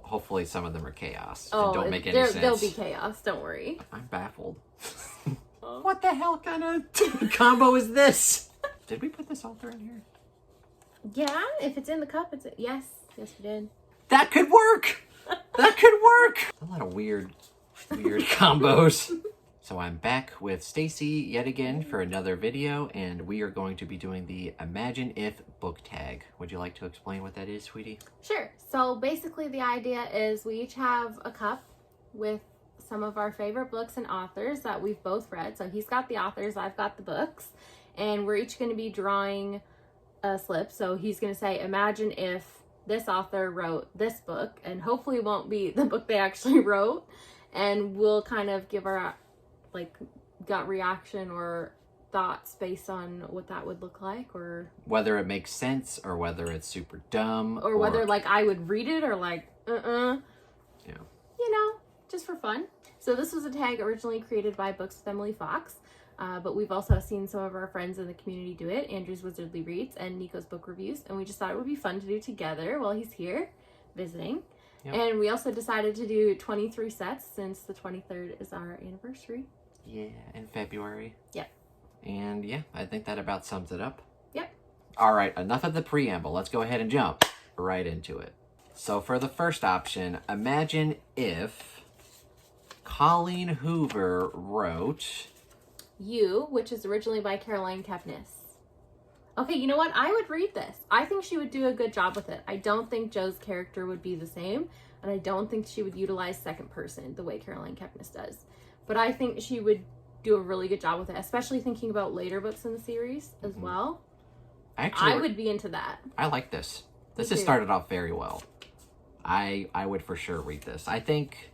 Hopefully some of them are chaos Oh, and don't make any sense. There'll be chaos, don't worry. I'm baffled. What the hell kind of combo is this? Did we put this author in here? Yeah, if it's in the cup, it's... Yes, we did. That could work! That could work! A lot of weird combos. So I'm back with Stacey yet again for another video, and we are going to be doing the Imagine If book tag. Would you like to explain what that is, sweetie? Sure. So basically the idea is we each have a cup with some of our favorite books and authors that we've both read. So he's got the authors, I've got the books, and we're each going to be drawing a slip. So he's going to say, imagine if this author wrote this book, and hopefully it won't be the book they actually wrote, and we'll kind of give our gut reaction or thoughts based on what that would look like, or whether it makes sense or whether it's super dumb, or whether I would read it or yeah, you know, just for fun. So this was a tag originally created by Books with Emily Fox, but we've also seen some of our friends in the community do it, Andrew's Wizardly Reads and Nico's Book Reviews, and we just thought it would be fun to do together while he's here visiting. Yep. And we also decided to do 23 sets since the 23rd is our anniversary. Yeah, in February. Yep. And yeah, I think that about sums it up. Yep. All right, enough of the preamble. Let's go ahead and jump right into it. So for the first option, imagine if Colleen Hoover wrote You, which is originally by Caroline Kepnes. Okay, you know what? I would read this. I think she would do a good job with it. I don't think Joe's character would be the same, and I don't think she would utilize second person the way Caroline Kepnes does. But I think she would do a really good job with it, especially thinking about later books in the series as well. Actually, I would be into that. I like this. This has started off very well. I would for sure read this. I think,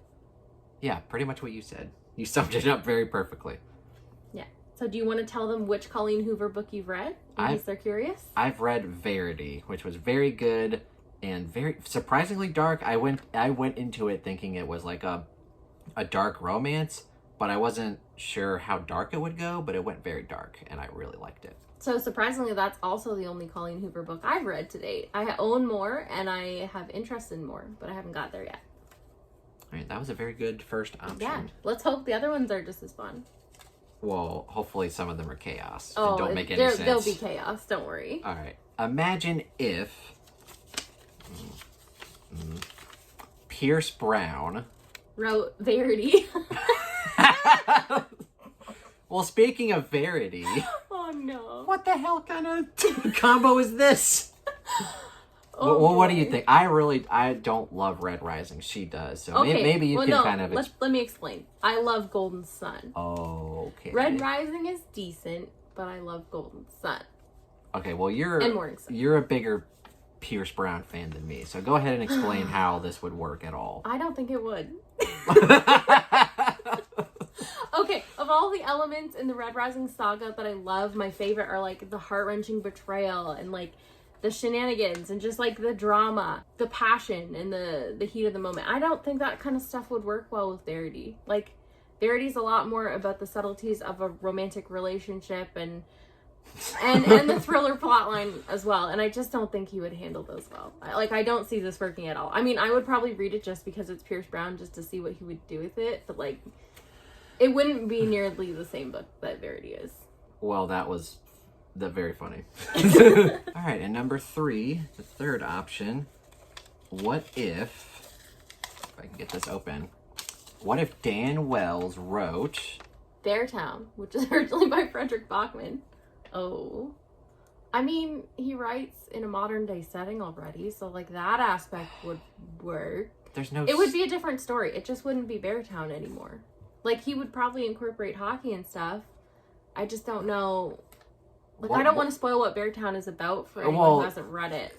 yeah, pretty much what you said. You summed it up very perfectly. Yeah. So do you want to tell them which Colleen Hoover book you've read, in case they're curious? I've read Verity, which was very good and very surprisingly dark. I went into it thinking it was like a dark romance, but I wasn't sure how dark it would go, but it went very dark, and I really liked it. So surprisingly, that's also the only Colleen Hoover book I've read to date. I own more, and I have interest in more, but I haven't got there yet. All right, that was a very good first option. Yeah, let's hope the other ones are just as fun. Well, hopefully some of them are chaos and don't make any sense. There'll be chaos, don't worry. All right, imagine if Pierce Brown wrote Verity. Well, speaking of Verity... Oh, no. What the hell kind of combo is this? Oh, well, what do you think? I don't love Red Rising. She does. So okay. maybe you can kind of... Let me explain. I love Golden Sun. Oh, okay. Red Rising is decent, but I love Golden Sun. Okay, well, and Morning Sun. You're a bigger Pierce Brown fan than me. So go ahead and explain how this would work at all. I don't think it would. Okay, of all the elements in the Red Rising saga that I love, my favorite are the heart-wrenching betrayal and the shenanigans and just the drama, the passion and the heat of the moment. I don't think that kind of stuff would work well with Verity. Verity's a lot more about the subtleties of a romantic relationship and the thriller plotline as well, and I just don't think he would handle those well. I don't see this working at all. I mean, I would probably read it just because it's Pierce Brown, just to see what he would do with it, but it wouldn't be nearly the same book that Verity is. Well, that was very funny. All right, and number 3, the third option. What if I can get this open, what if Dan Wells wrote Beartown, which is originally by Frederick Buschman? Oh. I mean, he writes in a modern day setting already, so that aspect would work. It would be a different story. It just wouldn't be Beartown anymore. He would probably incorporate hockey and stuff. I just don't know. I don't want to spoil what Beartown is about for anyone who hasn't read it.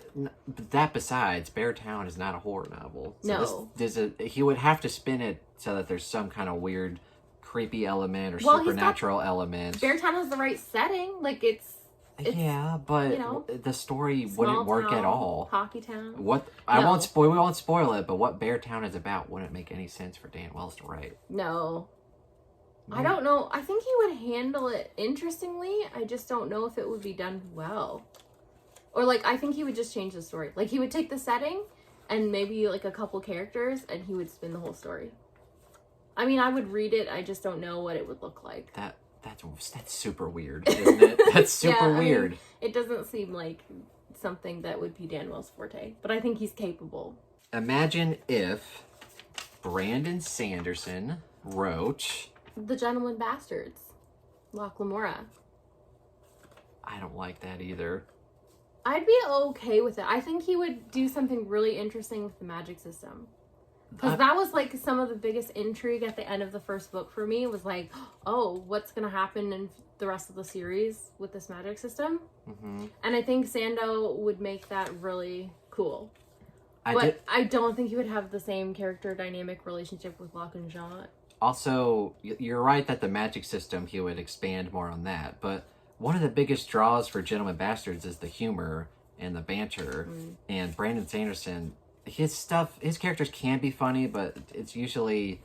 That besides, Beartown is not a horror novel. So no. He would have to spin it so that there's some kind of weird, creepy element or supernatural element. Beartown has the right setting. It's yeah, but the story wouldn't work at all. Hockey town. We won't spoil it, but what Beartown is about wouldn't make any sense for Dan Wells to write. No. I don't know. I think he would handle it interestingly. I just don't know if it would be done well. Or I think he would just change the story. He would take the setting and maybe like a couple characters, and he would spin the whole story. I mean, I would read it. I just don't know what it would look like. That's super weird, isn't it? That's super weird. Mean, it doesn't seem like something that would be Daniel's forte, but I think he's capable. Imagine if Brandon Sanderson wrote The Gentleman Bastards, Locke Lamora. I don't like that either. I'd be okay with it. I think he would do something really interesting with the magic system. Because that was like some of the biggest intrigue at the end of the first book for me, was like, oh, what's going to happen in the rest of the series with this magic system? Mm-hmm. And I think Sando would make that really cool. I don't think he would have the same character dynamic relationship with Locke and Jean. Also, you're right that the magic system, he would expand more on that. But one of the biggest draws for Gentleman Bastards is the humor and the banter. Mm. And Brandon Sanderson, his characters can be funny, but it's usually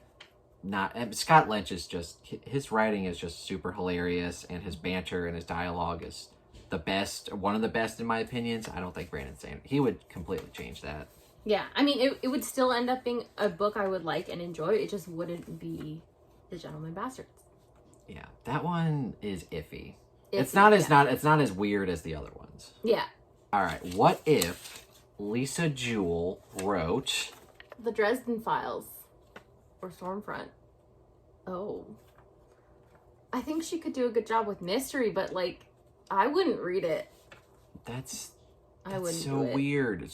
not. And Scott Lynch is just, his writing is just super hilarious, and his banter and his dialogue is the best, one of the best in my opinions. I don't think Brandon Sanderson, he would completely change that. Yeah, I mean, it would still end up being a book I would like and enjoy. It just wouldn't be The Gentleman Bastards. Yeah, that one is iffy. It's not as weird as the other ones. Yeah. All right, what if Lisa Jewell wrote The Dresden Files or Stormfront? Oh. I think she could do a good job with mystery, but like, I wouldn't read it. That's so so weird.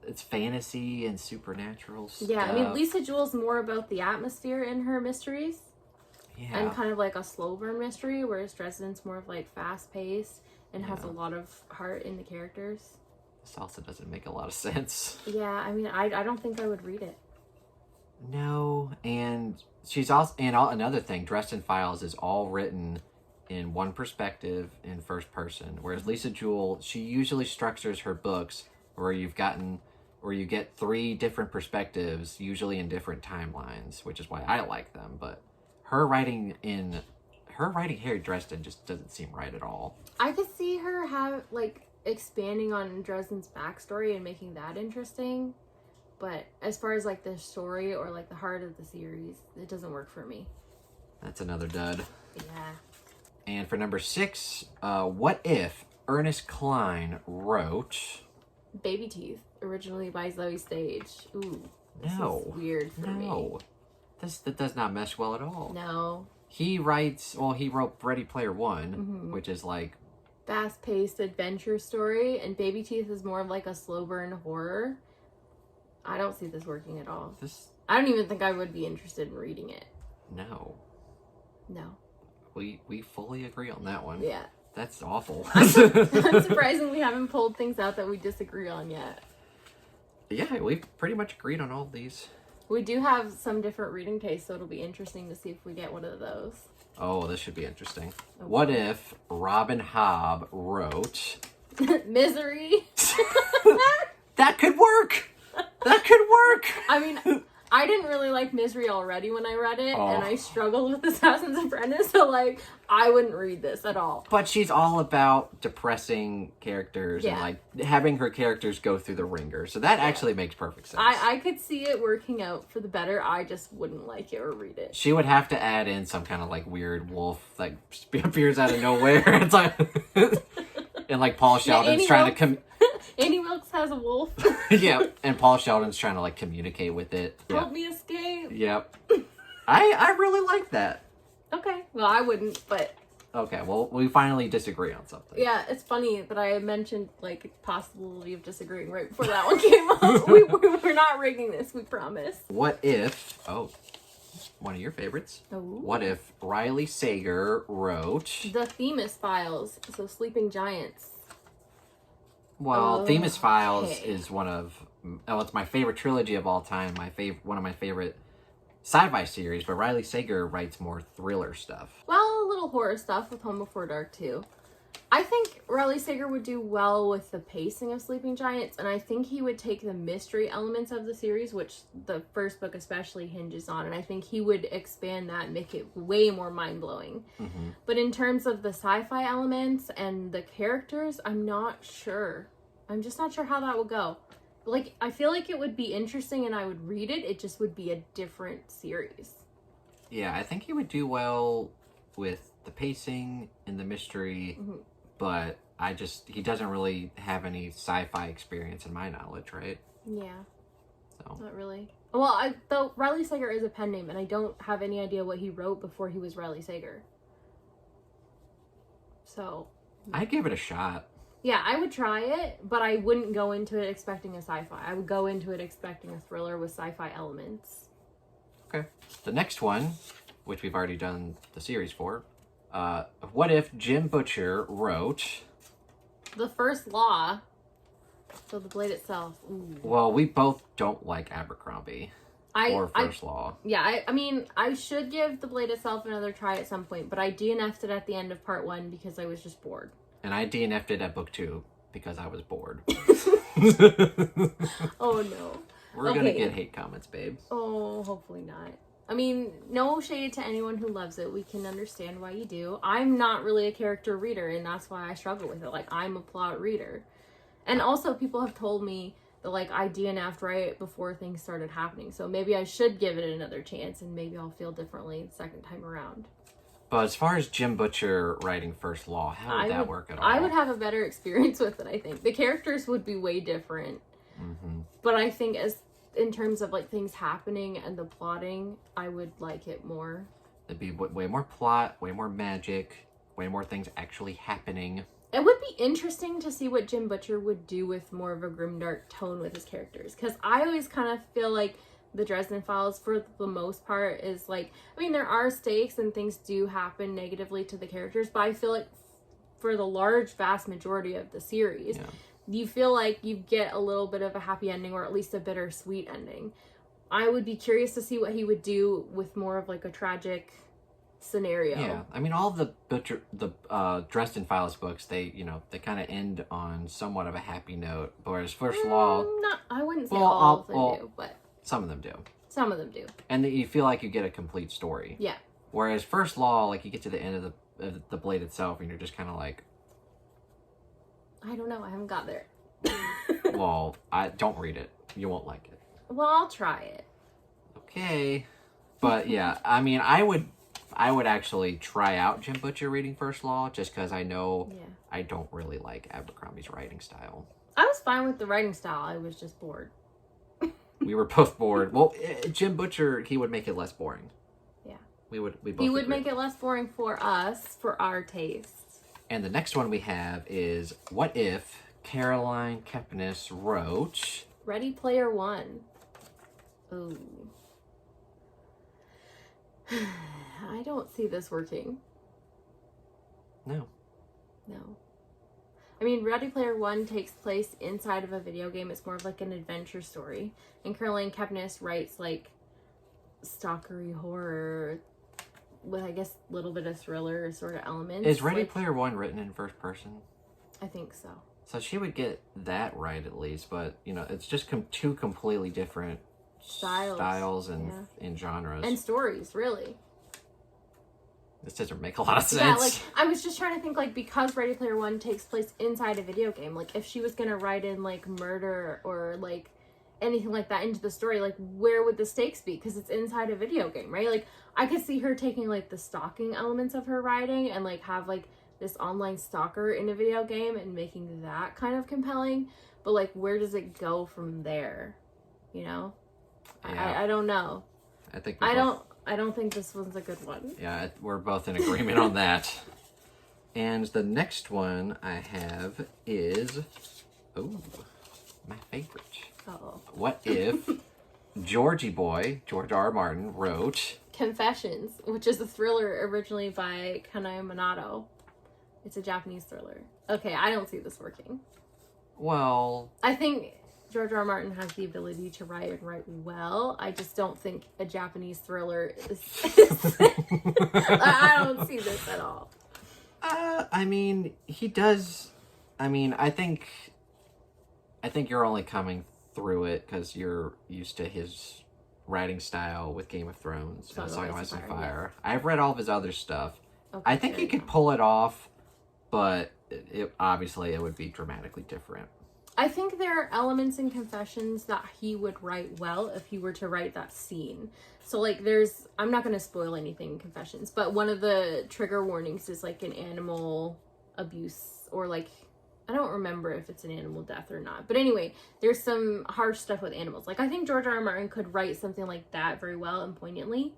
It's fantasy and supernatural stuff. Yeah, I mean, Lisa Jewell's more about the atmosphere in her mysteries. Yeah. And kind of like a slow burn mystery, whereas Dresden's more of like fast paced and has a lot of heart in the characters. This also doesn't make a lot of sense. Yeah, I mean, I don't think I would read it. No, and she's also, another thing, Dresden Files is all written in one perspective in first person, whereas Lisa Jewell, she usually structures her books where you get 3 different perspectives, usually in different timelines, which is why I like them. But her writing Harry Dresden just doesn't seem right at all. I could see her expanding on Dresden's backstory and making that interesting, but as far as like the story or like the heart of the series, it doesn't work for me. That's another dud. Yeah. And for number 6, what if Ernest Cline wrote Baby Teeth, originally by Zoe Stage? Ooh, this is weird for me. No, that does not mesh well at all. No. He wrote Ready Player One, which is like fast-paced adventure story, and Baby Teeth is more of like a slow burn horror. I don't see this working at all. I don't even think I would be interested in reading it. No. We fully agree on that one. Yeah. That's awful. I'm surprised we haven't pulled things out that we disagree on yet. Yeah, we've pretty much agreed on all of these. We do have some different reading tastes, so it'll be interesting to see if we get one of those. Oh, this should be interesting. Okay. What if Robin Hobb wrote Misery? That could work. That could work. I mean, I didn't really like Misery already when I read it, and I struggled with Assassin's Apprentice, so like, I wouldn't read this at all. But she's all about depressing characters and like having her characters go through the ringer, so that actually makes perfect sense. I could see it working out for the better. I just wouldn't like it or read it. She would have to add in some kind of like weird wolf like appears out of nowhere. It's like and like Paul Sheldon's trying to Annie Wilkes has a wolf. Yeah, and Paul Sheldon's trying to like communicate with it. Help me escape. Yep. I really like that. Okay. Well, I wouldn't, but... Okay, well, we finally disagree on something. Yeah, it's funny that I mentioned, like, possibility of disagreeing right before that one came up. We're not rigging this, we promise. What if... Oh, one of your favorites. Ooh. What if Riley Sager wrote... The Themis Files, so Sleeping Giants. Well, Themis Files is one of... Oh, it's my favorite trilogy of all time. One of my favorite sci-fi series, but Riley Sager writes more thriller stuff. Well, a little horror stuff with Home Before Dark, too. I think Riley Sager would do well with the pacing of Sleeping Giants, and I think he would take the mystery elements of the series, which the first book especially hinges on, and I think he would expand that and make it way more mind-blowing. Mm-hmm. But in terms of the sci-fi elements and the characters, I'm not sure. I'm just not sure how that will go. like, I feel like it would be interesting and I would read it. It just would be a different series. Yeah, I think he would do well with the pacing and the mystery, but he doesn't really have any sci-fi experience in my knowledge, right? Yeah. So. Not really. Well, though Riley Sager is a pen name, and I don't have any idea what he wrote before he was Riley Sager. So. I'd give it a shot. Yeah, I would try it, but I wouldn't go into it expecting a sci-fi. I would go into it expecting a thriller with sci-fi elements. Okay. The next one, which we've already done the series for, what if Jim Butcher wrote... The First Law. So the blade itself. Ooh. Well, we both don't like Abercrombie. Or First Law. Yeah, I mean, I should give the blade itself another try at some point, but I DNF'd it at the end of part 1 because I was just bored. And I DNF'd it at book 2 because I was bored. Oh no. We're gonna get hate comments, babe. Oh, hopefully not. I mean, no shade to anyone who loves it. We can understand why you do. I'm not really a character reader, and that's why I struggle with it. Like, I'm a plot reader. And also, people have told me that, like, I DNF'd right before things started happening. So maybe I should give it another chance, and maybe I'll feel differently the second time around. But as far as Jim Butcher writing First Law, how would that work at all? I would have a better experience with it, I think. The characters would be way different. Mm-hmm. But I think in terms of, like, things happening and the plotting, I would like it more. It'd be way more plot, way more magic, way more things actually happening. It would be interesting to see what Jim Butcher would do with more of a grimdark tone with his characters. Because I always kind of feel like the Dresden Files, for the most part, is like... I mean, there are stakes and things do happen negatively to the characters, but I feel like for the vast majority of the series... Yeah. You feel like you get a little bit of a happy ending, or at least a bittersweet ending. I would be curious to see what he would do with more of like a tragic scenario. Yeah, I mean, all the Dresden Files books, they kind of end on somewhat of a happy note. Whereas First Law, I wouldn't say all of them do, but some of them do. Some of them do, and you feel like you get a complete story. Yeah. Whereas First Law, like, you get to the end of the blade itself, and you're just kind of like, I don't know. I haven't got there. Well, I don't read it. You won't like it. Well, I'll try it. Okay. But yeah, I mean, I would actually try out Jim Butcher reading First Law just because I know I don't really like Abercrombie's writing style. I was fine with the writing style. I was just bored. We were both bored. Well, Jim Butcher, he would make it less boring. Yeah. He would make it less boring for us, for our tastes. And the next one we have is, what if Caroline Kepnes wrote... Ready Player One. Ooh. I don't see this working. No. I mean, Ready Player One takes place inside of a video game. It's more of like an adventure story. And Caroline Kepnes writes like stalkery horror with, I guess, a little bit of thriller sort of elements. Is Ready Player One written in first person? I think so. So she would get that right at least, but, it's just two completely different styles and genres. And stories, really. This doesn't make a lot of sense. Yeah, like, I was just trying to think, like, because Ready Player One takes place inside a video game, like, if she was going to write in, like, murder or, like, anything like that into the story, like, where would the stakes be? Because it's inside a video game, right? Like, I could see her taking, like, the stalking elements of her writing and, like, have, like, this online stalker in a video game and making that kind of compelling. But, like, where does it go from there? Yeah. I don't know. I don't think this one's a good one. Yeah, we're both in agreement on that. And the next one I have is... Oh, my favorite. Uh-oh. What if Georgie Boy, George R. R. Martin, wrote... Confessions, which is a thriller originally by Kanai Monado. It's a Japanese thriller. Okay, I don't see this working. Well... I think George R. R. Martin has the ability to write and write well. I just don't think a Japanese thriller is... I don't see this at all. I mean, he does... I mean, I think you're only coming through it because you're used to his writing style with Game of Thrones and Song of Ice and Fire. Yeah. I've read all of his other stuff. Okay, I think he could pull it off, but obviously it would be dramatically different. I think there are elements in Confessions that he would write well if he were to write that scene. So, like, I'm not going to spoil anything in Confessions, but one of the trigger warnings is, like, an animal abuse or, like, I don't remember if it's an animal death or not. But anyway, there's some harsh stuff with animals. Like, I think George R. R. Martin could write something like that very well and poignantly.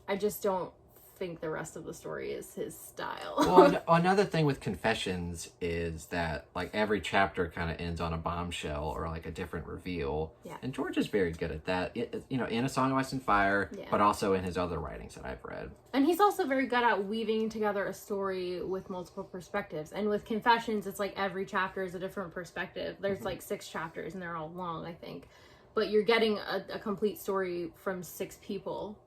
I just don't think the rest of the story is his style. Well, another thing with Confessions is that, like, every chapter kind of ends on a bombshell or, like, a different reveal. Yeah. And George is very good at that, in A Song of Ice and Fire, but also in his other writings that I've read. And he's also very good at weaving together a story with multiple perspectives. And with Confessions, it's like every chapter is a different perspective. There's like 6 chapters and they're all long, I think. But you're getting a complete story from 6 people.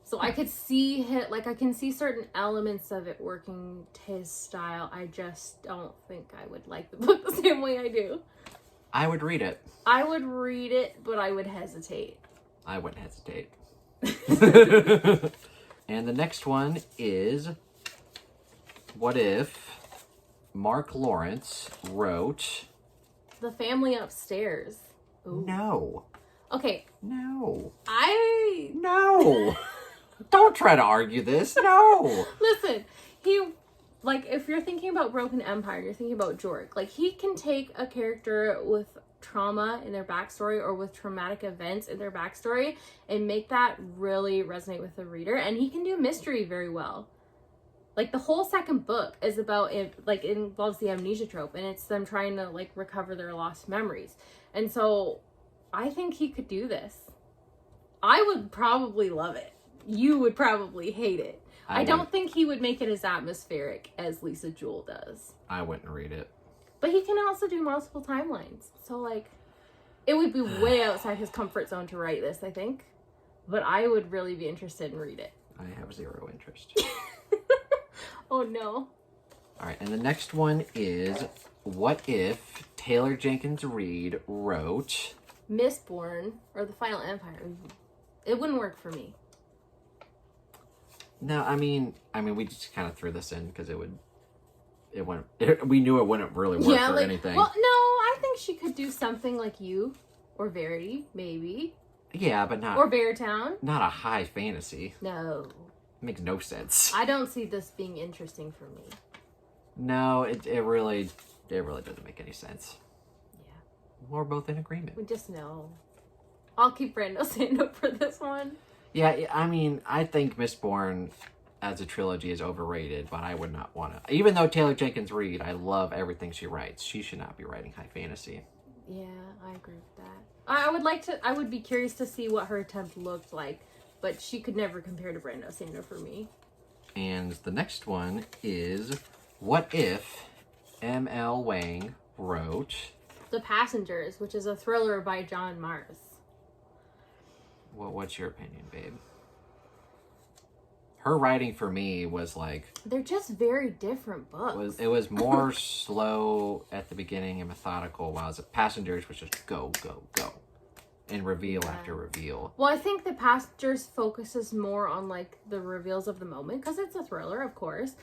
So I could see I can see certain elements of it working to his style. I just don't think I would like the book the same way I do. I would read it. I would read it, but I would hesitate. I wouldn't hesitate. And the next one is, what if Mark Lawrence wrote... The Family Upstairs. Ooh. No. Okay. No. No. Don't try to argue this. No. Listen, if you're thinking about Broken Empire, you're thinking about Jork. Like, he can take a character with trauma in their backstory or with traumatic events in their backstory and make that really resonate with the reader. And he can do mystery very well. Like, the whole second book is about it, like, it involves the amnesia trope, and it's them trying to, like, recover their lost memories. And so I think he could do this. I would probably love it. You would probably hate it. I don't think he would make it as atmospheric as Lisa Jewell does. I wouldn't read it. But he can also do multiple timelines. So, like, it would be way outside his comfort zone to write this, I think. But I would really be interested in read it. I have 0 interest. Oh, no. All right, and the next one is, what if Taylor Jenkins Reid wrote... Mistborn, or The Final Empire. It wouldn't work for me. No, I mean, we just kind of threw this in because we knew it wouldn't really work for anything. Well, no, I think she could do something like You, or Verity, maybe. Yeah, but not... Or Beartown. Not a high fantasy. No. It makes no sense. I don't see this being interesting for me. No, it really doesn't make any sense. Yeah. We're both in agreement. We just know. I'll keep Brando saying no for this one. Yeah, I mean, I think Mistborn as a trilogy is overrated, but I would not want to. Even though Taylor Jenkins Reid, I love everything she writes. She should not be writing high fantasy. Yeah, I agree with that. I would be curious to see what her attempt looked like, but she could never compare to Brando Sando for me. And the next one is, what if ML Wang wrote... The Passengers, which is a thriller by John Mars. What's your opinion, babe? Her writing for me was like... They're just very different books. It was more slow at the beginning and methodical, while Passengers was just go, go, go. And reveal after reveal. Well, I think The Passengers focuses more on, like, the reveals of the moment, because it's a thriller, of course.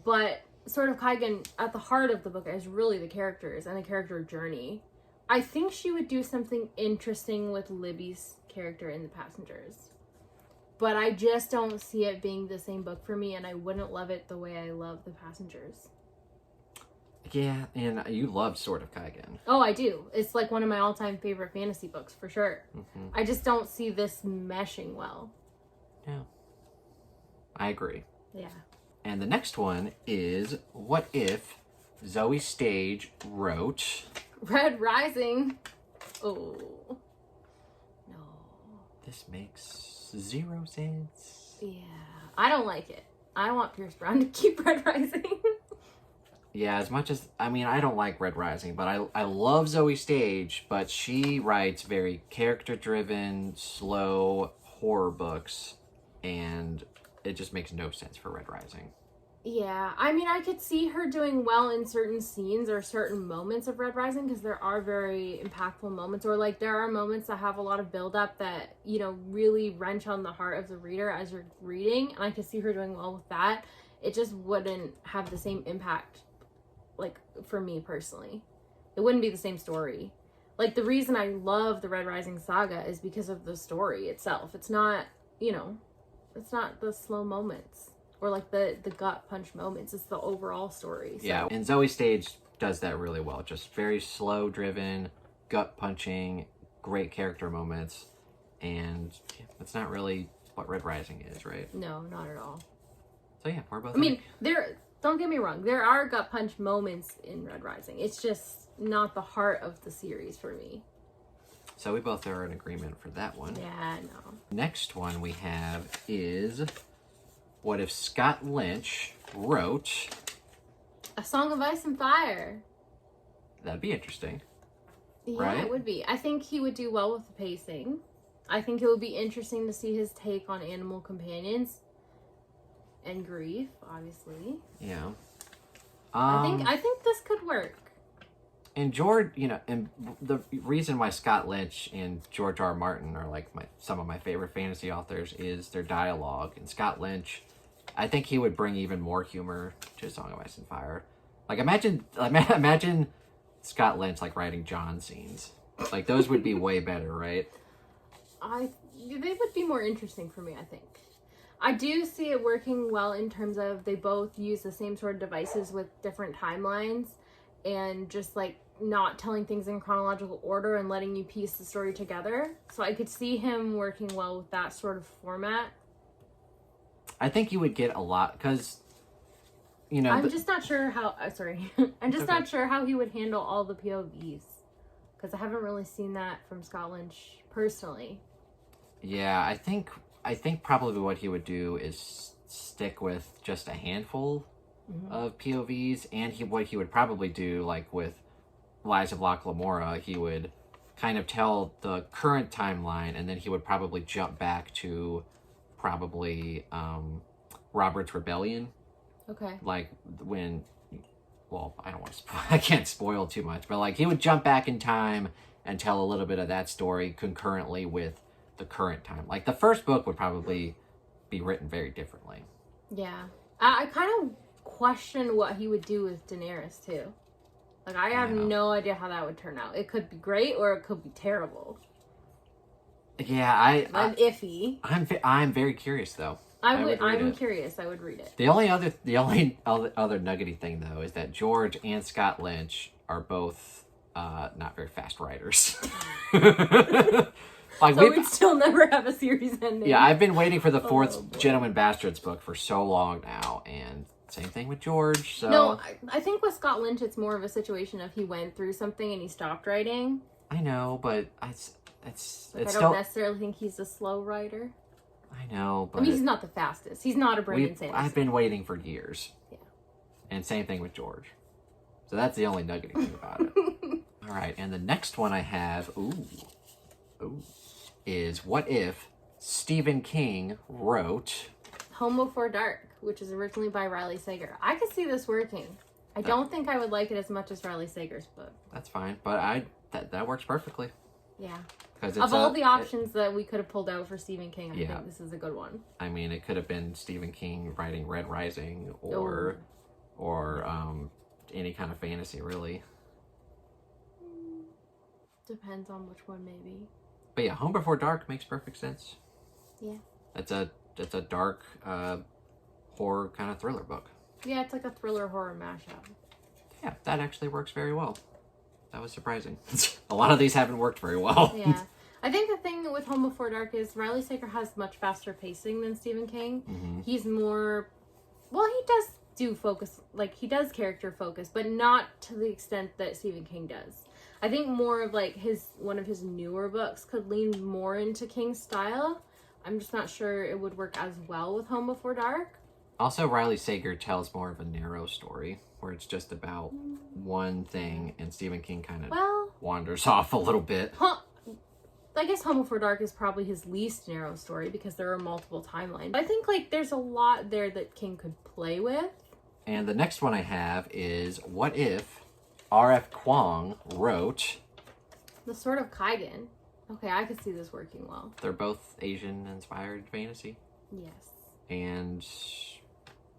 But Sword of Kaigen, at the heart of the book, is really the characters and the character journey. I think she would do something interesting with Libby's character in The Passengers. But I just don't see it being the same book for me, and I wouldn't love it the way I love The Passengers. Yeah, and you love Sword of Kaigen. Oh, I do. It's like one of my all-time favorite fantasy books, for sure. Mm-hmm. I just don't see this meshing well. Yeah. I agree. Yeah. And the next one is, what if Zoe Stage wrote... Red Rising. Oh. No. This makes 0 sense. Yeah. I don't like it. I want Pierce Brown to keep Red Rising. Yeah, as much as... I mean, I don't like Red Rising, but I love Zoe Stage, but she writes very character-driven, slow horror books, and it just makes no sense for Red Rising. Yeah, I mean, I could see her doing well in certain scenes or certain moments of Red Rising, because there are very impactful moments, or like there are moments that have a lot of build-up that, you know, really wrench on the heart of the reader as you're reading, and I could see her doing well with that. It just wouldn't have the same impact, like, for me personally. It wouldn't be the same story. Like, the reason I love the Red Rising saga is because of the story itself. It's not, you know, it's not the slow moments or like the gut punch moments. It's the overall story. So. Yeah, and Zoe Stage does that really well. Just very slow driven, gut punching, great character moments. And that's not really what Red Rising is, right? No, not at all. So yeah, we're both. I mean, don't get me wrong. There are gut punch moments in Red Rising. It's just not the heart of the series for me. So we both are in agreement for that one. Yeah, no. Next one we have is, what if Scott Lynch wrote A Song of Ice and Fire? That'd be interesting. Yeah, right? It would be. I think he would do well with the pacing. I think it would be interesting to see his take on animal companions and grief, obviously. Yeah. I think this could work. And George, you know, and the reason why Scott Lynch and George R. R. Martin are like some of my favorite fantasy authors is their dialogue. And Scott Lynch, I think he would bring even more humor to Song of Ice and Fire. Like, imagine Scott Lynch like writing John scenes. Like, those would be way better, right? They would be more interesting for me, I think. I do see it working well in terms of they both use the same sort of devices with different timelines and just like not telling things in chronological order and letting you piece the story together. So I could see him working well with that sort of format. I think you would get a lot because, you know, I'm just not sure how. I'm just not sure how he would handle all the POVs because I haven't really seen that from Scott Lynch personally. Yeah, I think probably what he would do is stick with just a handful of POVs, and what he would probably do, like with Lies of Locke Lamora, he would kind of tell the current timeline, and then he would probably jump back to probably Robert's Rebellion. Okay. Like when, well, I don't want to I can't spoil too much, but like he would jump back in time and tell a little bit of that story concurrently with the current time. Like the first book would probably be written very differently. Yeah. I kind of question what he would do with Daenerys too. Like I have no idea how that would turn out. It could be great or it could be terrible. Yeah, I'm iffy. I'm very curious though. I'm curious. I would read it. The only other nuggety thing though is that George and Scott Lynch are both not very fast writers. Like so we'd still never have a series ending. Yeah, I've been waiting for the fourth Gentleman Bastards book for so long now, and same thing with George. So no, I think with Scott Lynch, it's more of a situation of he went through something and he stopped writing. I know, but I don't necessarily think he's a slow writer. I know, but I mean, he's not the fastest. He's not a Brandon Sanderson. I've been waiting for years. Yeah. And same thing with George. So that's the only nuggety thing about it. All right, and the next one I have, is what if Stephen King wrote Home Before Dark, which is originally by Riley Sager. I could see this working. I don't think I would like it as much as Riley Sager's book. That's fine, but that works perfectly. Yeah. Of all the options that we could have pulled out for Stephen King, I think this is a good one. I mean, it could have been Stephen King writing Red Rising or any kind of fantasy, really. Depends on which one, maybe. But yeah, Home Before Dark makes perfect sense. Yeah. That's a dark horror kind of thriller book. Yeah, it's like a thriller horror mashup. Yeah, that actually works very well. That was surprising. A lot of these haven't worked very well. Yeah. I think the thing with Home Before Dark is Riley Sager has much faster pacing than Stephen King. Mm-hmm. He's more... Well, he does do focus... Like, he does character focus, but not to the extent that Stephen King does. I think more of, like, one of his newer books could lean more into King's style. I'm just not sure it would work as well with Home Before Dark. Also, Riley Sager tells more of a narrow story, where it's just about one thing, and Stephen King kind of wanders off a little bit. I guess Home Before Dark is probably his least narrow story, because there are multiple timelines. I think, like, there's a lot there that King could play with. And the next one I have is, what if R.F. Kuang wrote The Sword of Kaigen. Okay, I could see this working well. They're both Asian-inspired fantasy. Yes. And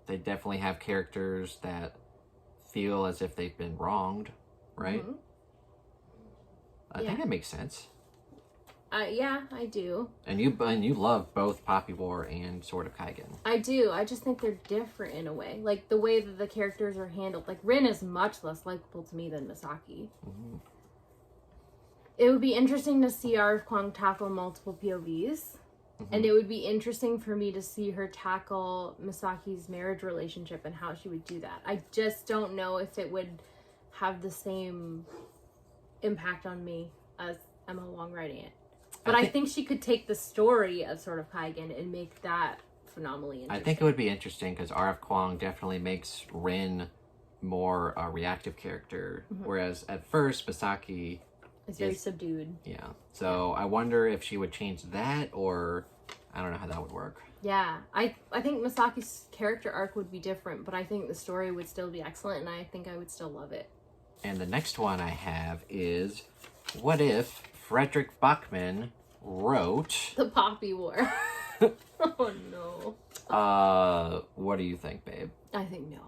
they definitely have characters that feel as if they've been wronged, right? Mm-hmm. I think that makes sense. Yeah, I do. And you love both Poppy War and Sword of Kaigen. I do. I just think they're different in a way. Like, the way that the characters are handled. Like, Rin is much less likable to me than Misaki. Mm-hmm. It would be interesting to see R.F. Kuang tackle multiple POVs. Mm-hmm. And it would be interesting for me to see her tackle Misaki's marriage relationship and how she would do that. I just don't know if it would have the same impact on me as ML Wang writing it. But I think she could take the story of Sword of Kaigen and make that phenomenally interesting. I think it would be interesting because R.F. Kuang definitely makes Rin more a reactive character, whereas at first Misaki is very subdued. Yeah. So I wonder if she would change that, or I don't know how that would work. Yeah. I think Misaki's character arc would be different, but I think the story would still be excellent, and I think I would still love it. And the next one I have is, what if Frederick Buschman wrote The Poppy War? Oh no. What do you think, babe? I think no.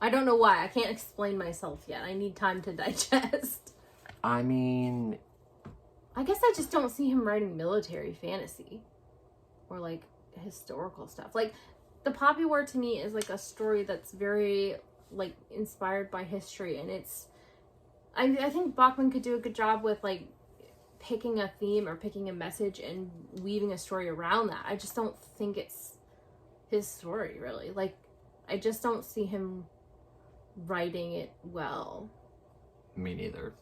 I don't know why. I can't explain myself yet. I need time to digest. I mean, I guess I just don't see him writing military fantasy or like historical stuff. Like, The Poppy War to me is like a story that's very like inspired by history, and it's I think Buschman could do a good job with like picking a theme or picking a message and weaving a story around that. I just don't think it's his story, really. Like, I just don't see him writing it well. Me neither.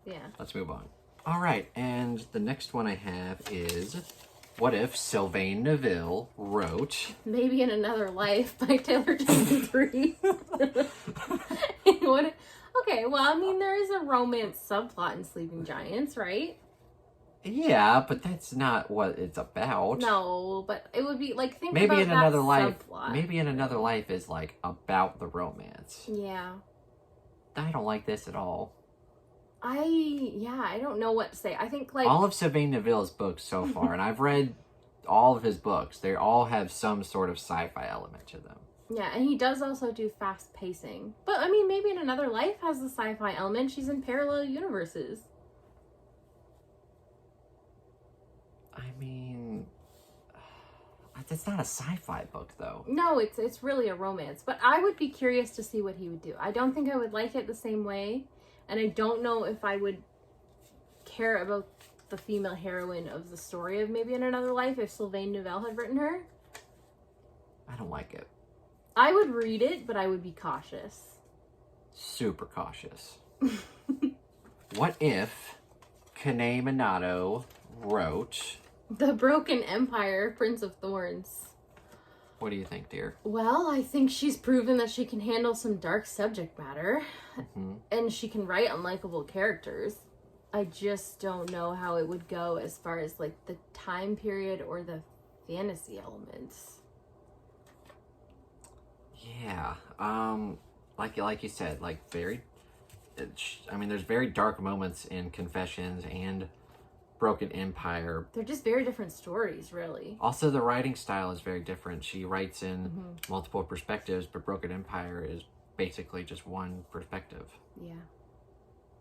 Yeah. Let's move on. All right, and the next one I have is, what if Sylvain Neville wrote Maybe in Another Life by Taylor Jenkins 3? Okay, well, I mean, there is a romance subplot in Sleeping Giants, right? Yeah, but that's not what it's about. No, but it would be like, think maybe about in that another life. subplot. Maybe in Another Life is like about the romance. Yeah. I don't like this at all. I don't know what to say. I think like all of Sylvain Neville's books so far, and I've read all of his books, they all have some sort of sci-fi element to them. Yeah, and he does also do fast pacing. But I mean, maybe in Another Life has the sci-fi element. She's in parallel universes. I mean, that's not a sci-fi book, though. No, it's really a romance. But I would be curious to see what he would do. I don't think I would like it the same way. And I don't know if I would care about the female heroine of the story of maybe in Another Life if Sylvain Neville had written her. I don't like it. I would read it, but I would be cautious. Super cautious. What if Kane Monado wrote The Broken Empire, Prince of Thorns? What do you think, dear? Well, I think she's proven that she can handle some dark subject matter. Mm-hmm. And she can write unlikable characters. I just don't know how it would go as far as like the time period or the fantasy elements. Yeah. Like you said, like there's very dark moments in Confessions and Broken Empire. They're just very different stories, really. Also, the writing style is very different. She writes in multiple perspectives, but Broken Empire is basically just one perspective. Yeah.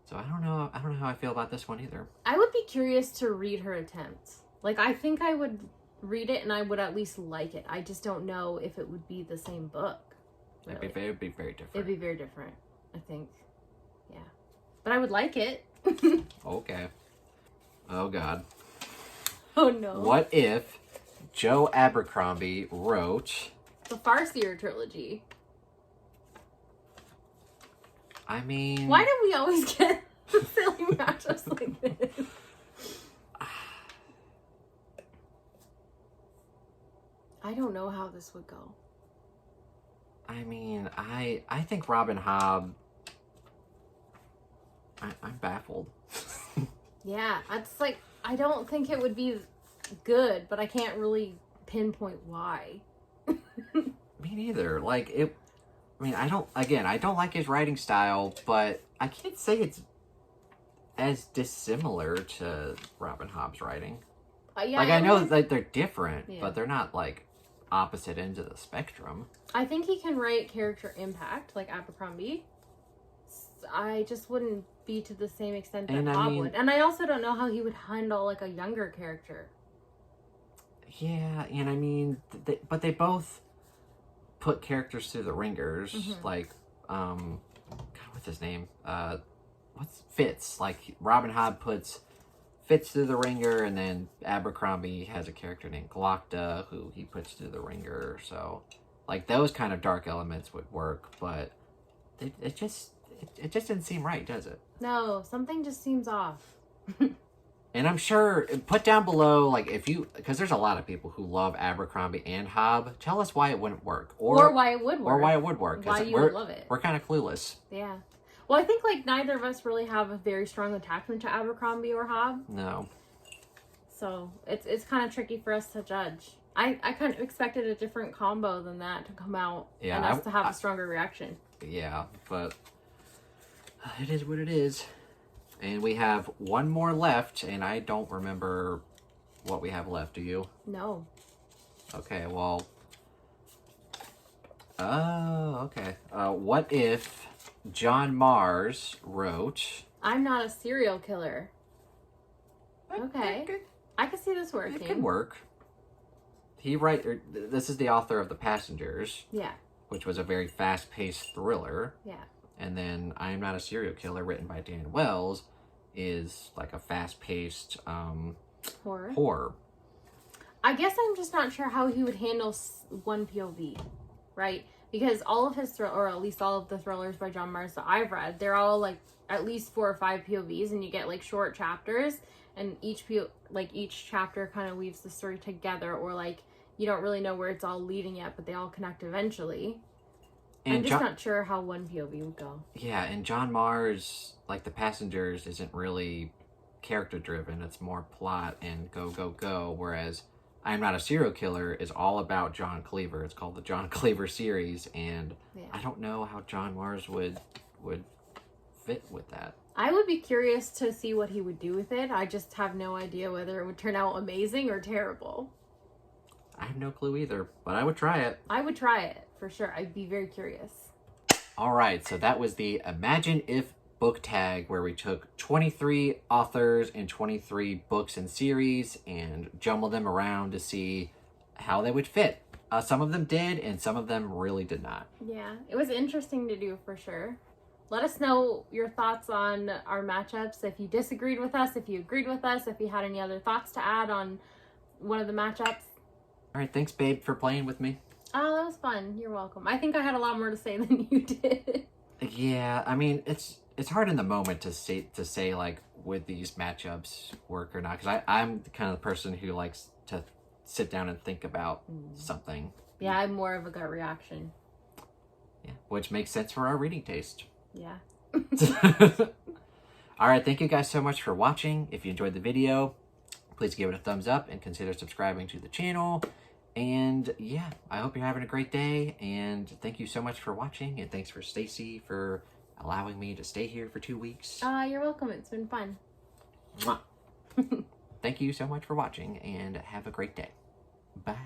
So I don't know how I feel about this one either. I would be curious to read her attempt. Like, I think I would read it and I would at least like it. I just don't know if it would be the same book. Really. It would be very different. It'd be very different, I think. Yeah. But I would like it. Okay. Oh, God. Oh, no. What if Joe Abercrombie wrote the Farseer trilogy? I mean, why do we always get silly matchups like this? I don't know how this would go. I mean, I think Robin Hobb. I'm baffled. Yeah, it's like, I don't think it would be good, but I can't really pinpoint why. Me neither. Like, I don't like his writing style, but I can't say it's as dissimilar to Robin Hobb's writing. Yeah, I know that they're different, but they're not, like, opposite ends of the spectrum. I think he can write character impact, like Abercrombie. I just wouldn't be to the same extent that And I Hobb mean- would. And I also don't know how he would handle like a younger character. Yeah, and I mean, but they both put characters through the ringers, like, God, what's his name? What's Fitz? Like, Robin Hobb puts Fitz through the ringer, and then Abercrombie has a character named Glockta who he puts through the ringer. So, like, those kind of dark elements would work, but it just didn't seem right, does it? No, something just seems off. And I'm sure, put down below, like, if you, because there's a lot of people who love Abercrombie and Hobb, tell us why it wouldn't work. Or why it would work. Or why it would work. Why you would love it. We're kind of clueless. Yeah. Well, I think, like, neither of us really have a very strong attachment to Abercrombie or Hobb. No. So, it's kind of tricky for us to judge. I kind of expected a different combo than that to come out. Yeah, and us to have a stronger reaction. Yeah, but it is what it is. And we have one more left, and I don't remember what we have left. Do you? No. Okay, well. Oh, okay. What if John Mars wrote... I'm not a serial killer. Okay. I could see this working. It could work. This is the author of The Passengers. Yeah. Which was a very fast-paced thriller. Yeah. And then I Am Not a Serial Killer, written by Dan Wells, is like a fast-paced horror. I guess I'm just not sure how he would handle one POV, right? Because all of his or at least all of the thrillers by John Mars that I've read, they're all like at least 4 or 5 POVs, and you get like short chapters, and each chapter kind of weaves the story together, or like you don't really know where it's all leading yet, but they all connect eventually. And I'm just not sure how one POV would go. Yeah, and John Mars, like The Passengers, isn't really character driven. It's more plot and go, go, go. Whereas I'm Not a Serial Killer is all about John Cleaver. It's called the John Cleaver series, and I don't know how John Mars would fit with that. I would be curious to see what he would do with it. I just have no idea whether it would turn out amazing or terrible. I have no clue either, but I would try it. I would try it, for sure. I'd be very curious. All right, so that was the Imagine If book tag, where we took 23 authors and 23 books and series and jumbled them around to see how they would fit. Some of them did, and some of them really did not. Yeah, it was interesting to do, for sure. Let us know your thoughts on our matchups. If you disagreed with us, if you agreed with us, if you had any other thoughts to add on one of the matchups. All right, thanks, babe, for playing with me. Oh, that was fun. You're welcome. I think I had a lot more to say than you did. Yeah, I mean, it's hard in the moment to say like, would these matchups work or not? Because I'm the kind of person who likes to sit down and think about something. Yeah, I'm more of a gut reaction. Yeah, which makes sense for our reading taste. Yeah. All right, thank you guys so much for watching. If you enjoyed the video, please give it a thumbs up and consider subscribing to the channel. And yeah, I hope you're having a great day, and thank you so much for watching, and thanks for Stacey for allowing me to stay here for 2 weeks. You're welcome. It's been fun. Mwah. Thank you so much for watching, and have a great day. Bye.